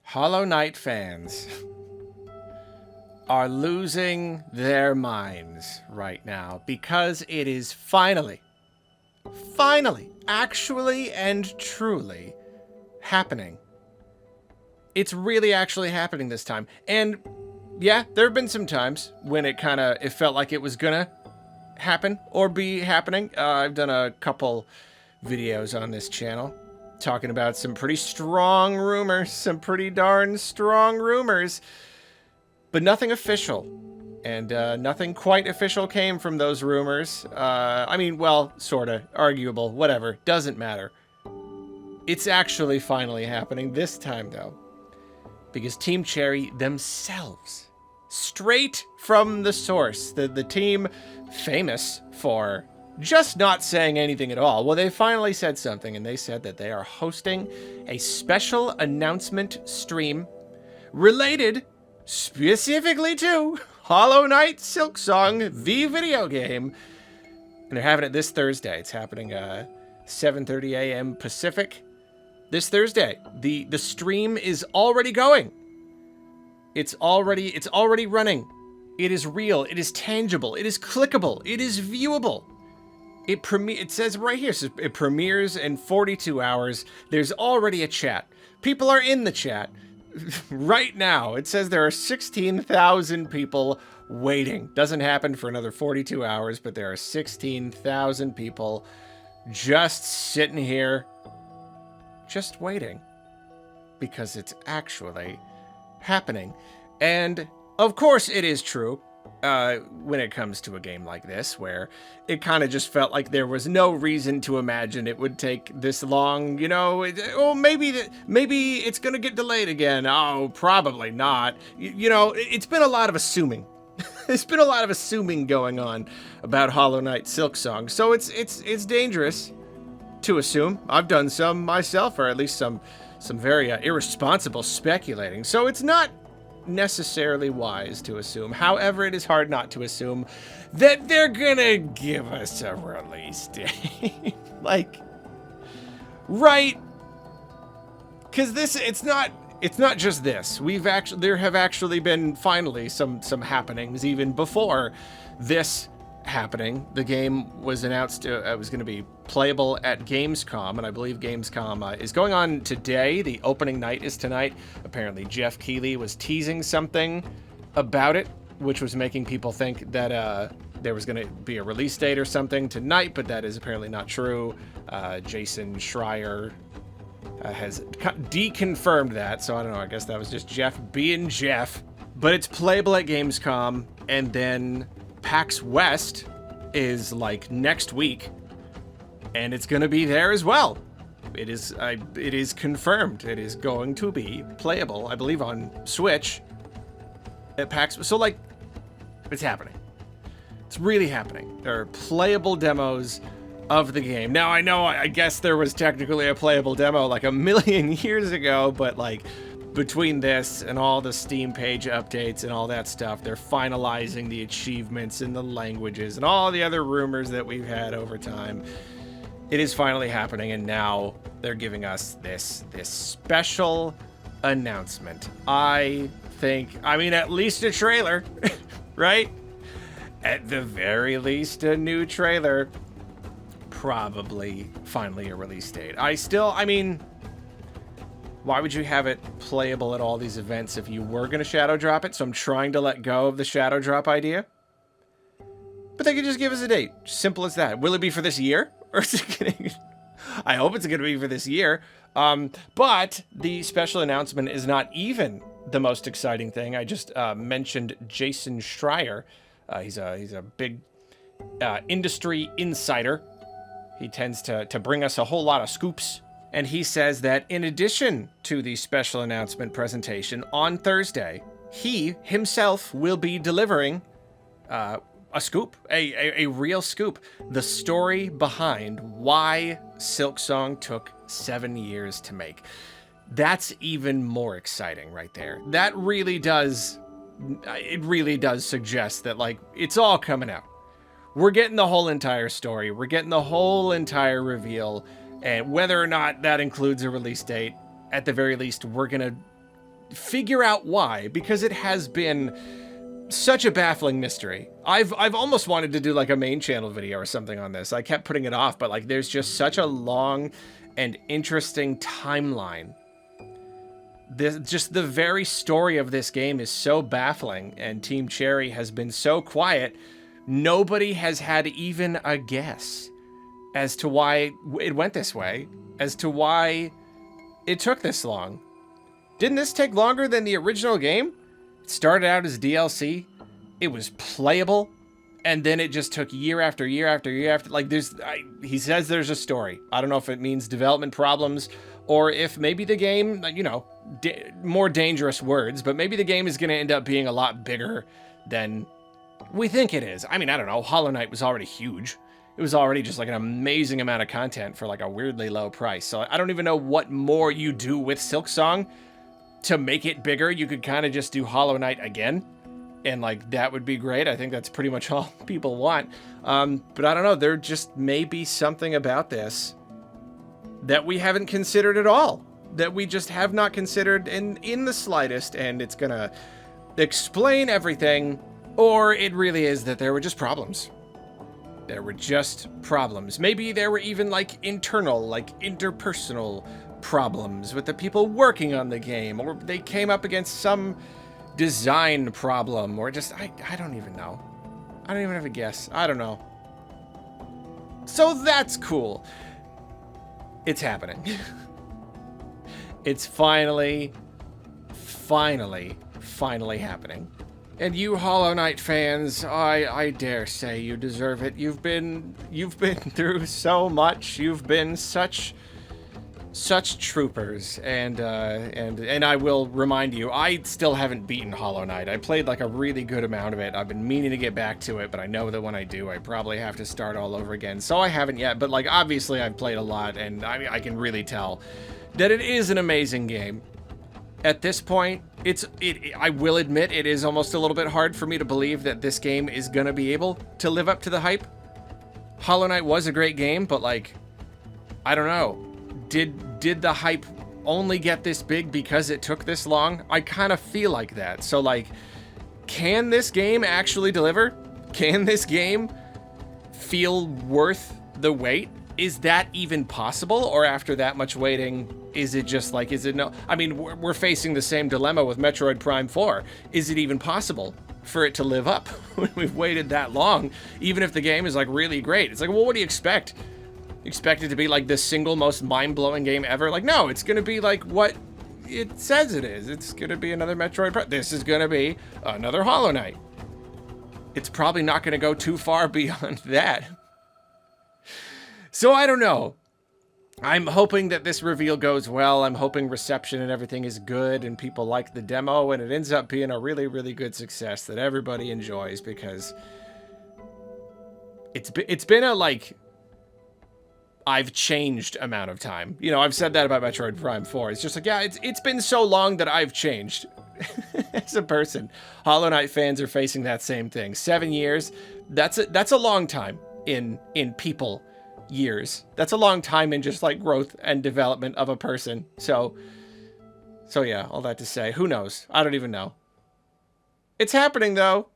Hollow Knight fans are losing their minds right now because it is finally, actually and truly happening. It's really actually happening this time. And yeah, there have been some times when it felt like it was gonna happen or be happening. I've done a couple videos on this channel talking about some pretty strong rumors, some pretty darn strong rumors, but nothing official. And nothing quite official came from those rumors. Well, sorta, arguable, whatever, doesn't matter. It's actually finally happening this time, though, because Team Cherry themselves, straight from the source, the team famous for just not saying anything at all. Well, they finally said something, and they said that they are hosting a special announcement stream related specifically to Hollow Knight Silksong, the video game. And they're having it this Thursday. It's happening 7:30 a.m. Pacific this Thursday. The stream is already going. It's already running. It is real. It is tangible. It is clickable. It is viewable. It says right here, it premieres in 42 hours. There's already a chat. People are in the chat right now. It says there are 16,000 people waiting. Doesn't happen for another 42 hours, but there are 16,000 people just sitting here, just waiting, because it's actually happening. And of course it is true when it comes to a game like this, where it kind of just felt like there was no reason to imagine it would take this long. You know, maybe it's gonna get delayed again. Oh, probably not. It's been a lot of assuming. There's been a lot of assuming going on about Hollow Knight Silksong, so it's dangerous to assume. I've done some myself, or at least some very irresponsible speculating. So it's not necessarily wise to assume. However, it is hard not to assume that they're gonna give us a release date. Right? Because it's not just this. There have actually been finally some happenings even before this happening. The game was announced it was going to be playable at Gamescom, and I believe Gamescom is going on today. The opening night is tonight. Apparently Jeff Keighley was teasing something about it, which was making people think that there was going to be a release date or something tonight, but that is apparently not true. Jason Schreier has deconfirmed that, so I don't know, I guess that was just Jeff being Jeff. But it's playable at Gamescom, and then PAX West is like next week, and it's going to be there as well. It is confirmed. It is going to be playable, I believe, on Switch at PAX. So, it's happening. It's really happening. There are playable demos of the game. Now, I guess there was technically a playable demo like a million years ago, but between this and all the Steam page updates and all that stuff, they're finalizing the achievements and the languages and all the other rumors that we've had over time. It is finally happening, and now they're giving us this special announcement. I think, at least a trailer, right? At the very least, a new trailer. Probably finally a release date. Why would you have it playable at all these events if you were going to shadow drop it? So I'm trying to let go of the shadow drop idea. But they could just give us a date. Simple as that. Will it be for this year? Or is it going to... I hope it's going to be for this year. But the special announcement is not even the most exciting thing. I just mentioned Jason Schreier. He's a big industry insider. He tends to bring us a whole lot of scoops. And he says that in addition to the special announcement presentation on Thursday, he himself will be delivering a scoop, a real scoop. The story behind why Silksong took 7 years to make. That's even more exciting right there. It really does suggest that, it's all coming out. We're getting the whole entire story. We're getting the whole entire reveal. And whether or not that includes a release date, at the very least, we're going to figure out why, because it has been such a baffling mystery. I've almost wanted to do like a main channel video or something on this. I kept putting it off, but like there's just such a long and interesting timeline. Just the very story of this game is so baffling, and Team Cherry has been so quiet. Nobody has had even a guess as to why it went this way, as to why it took this long. Didn't this take longer than the original game? It started out as DLC, it was playable, and then it just took year after year after year after, like he says there's a story. I don't know if it means development problems, or if maybe the game, you know, more dangerous words, but maybe the game is going to end up being a lot bigger than we think it is. I mean, I don't know, Hollow Knight was already huge. It was already just like an amazing amount of content for like a weirdly low price. So I don't even know what more you do with Silksong to make it bigger. You could kind of just do Hollow Knight again, and like that would be great. I think that's pretty much all people want. But I don't know, there just may be something about this that we haven't considered at all, that we just have not considered in the slightest, and it's gonna explain everything, or it really is that there were just problems. There were just problems. Maybe there were even like internal, like interpersonal problems with the people working on the game, or they came up against some design problem, or just, I don't even know. I don't even have a guess. I don't know. So that's cool. It's happening. It's finally happening. And you Hollow Knight fans, I dare say you deserve it. You've been through so much. You've been such troopers, and I will remind you, I still haven't beaten Hollow Knight. I played like a really good amount of it. I've been meaning to get back to it, but I know that when I do, I probably have to start all over again. So I haven't yet, but like obviously I've played a lot, and I can really tell that it is an amazing game. At this point, I will admit it is almost a little bit hard for me to believe that this game is gonna be able to live up to the hype. Hollow Knight was a great game, but like, I don't know. Did the hype only get this big because it took this long? I kind of feel like that. So like, can this game actually deliver? Can this game feel worth the wait? Is that even possible? Or after that much waiting, is it just like, is it no? I mean, we're facing the same dilemma with Metroid Prime 4. Is it even possible for it to live up when we've waited that long? Even if the game is like really great. It's like, well, what do you expect? You expect it to be like the single most mind-blowing game ever? Like, no, it's gonna be like what it says it is. It's gonna be another Metroid Prime. This is gonna be another Hollow Knight. It's probably not gonna go too far beyond that. So I don't know. I'm hoping that this reveal goes well. I'm hoping reception and everything is good and people like the demo and it ends up being a really, really good success that everybody enjoys, because it's been a like, I've changed amount of time. You know, I've said that about Metroid Prime 4. It's just like, yeah, it's been so long that I've changed as a person. Hollow Knight fans are facing that same thing. 7 years, that's a long time in people years. That's a long time in just like growth and development of a person. So yeah, all that to say, who knows? I don't even know. It's happening though.